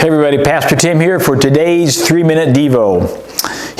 Hey everybody, Pastor Tim here for today's 3-minute Devo.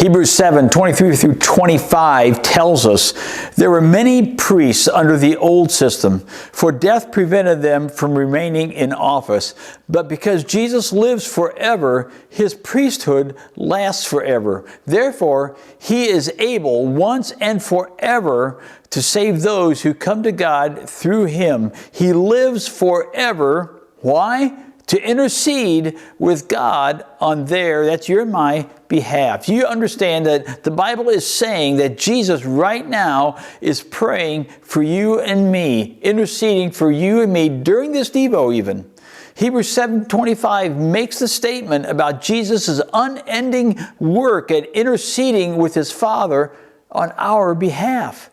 Hebrews 7:23 through 25 tells us there were many priests under the old system, for death prevented them from remaining in office. But because Jesus lives forever, his priesthood lasts forever. Therefore, he is able once and forever to save those who come to God through him. He lives forever. Why? To intercede with God on their, that's your and my, behalf. You understand that the Bible is saying that Jesus right now is praying for you and me, interceding for you and me during this Devo even. Hebrews 7:25 makes the statement about Jesus' unending work at interceding with his Father on our behalf.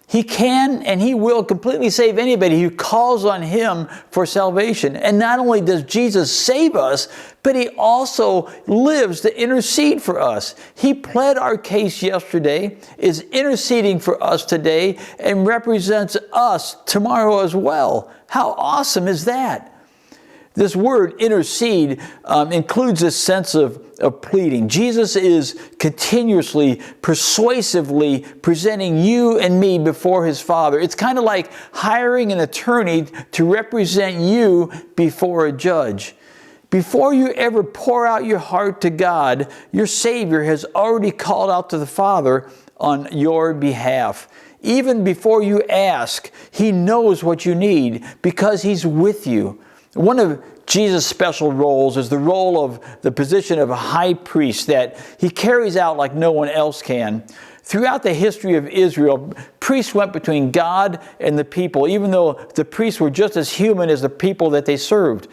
He can and he will completely save anybody who calls on him for salvation. And not only does Jesus save us, but he also lives to intercede for us. He pled our case yesterday, is interceding for us today, and represents us tomorrow as well. How awesome is that? This word intercede includes a sense of pleading. Jesus is continuously, persuasively presenting you and me before his Father. It's kind of like hiring an attorney to represent you before a judge. Before you ever pour out your heart to God, your Savior has already called out to the Father on your behalf. Even before you ask, he knows what you need because he's with you. One of Jesus' special roles is the role of the position of a high priest that he carries out like no one else can. Throughout the history of Israel, priests went between God and the people, even though the priests were just as human as the people that they served.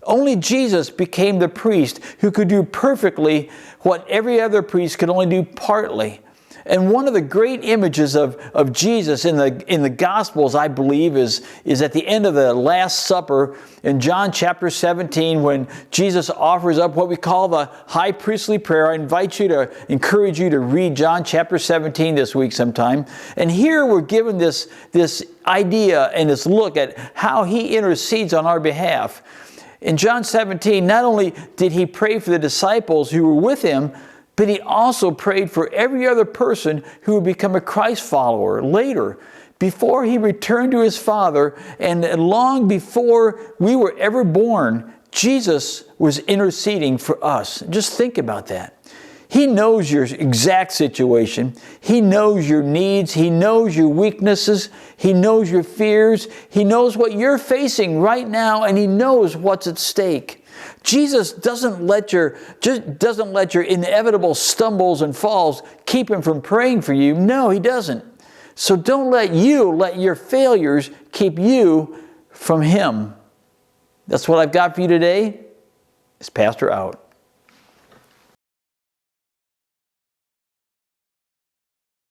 Only Jesus became the priest who could do perfectly what every other priest could only do partly. And one of the great images of Jesus in the Gospels, I believe, is at the end of the Last Supper in John chapter 17, when Jesus offers up what we call the high priestly prayer. I encourage you to read John chapter 17 this week sometime. And here we're given this idea and this look at how he intercedes on our behalf. In John 17, not only did he pray for the disciples who were with him, but he also prayed for every other person who would become a Christ follower later, before he returned to his Father, and long before we were ever born. Jesus was interceding for us. Just think about that. He knows your exact situation. He knows your needs. He knows your weaknesses. He knows your fears. He knows what you're facing right now, and he knows what's at stake. Jesus doesn't let your inevitable stumbles and falls keep him from praying for you. No, he doesn't. So don't let your failures keep you from him. That's what I've got for you today. It's Pastor out.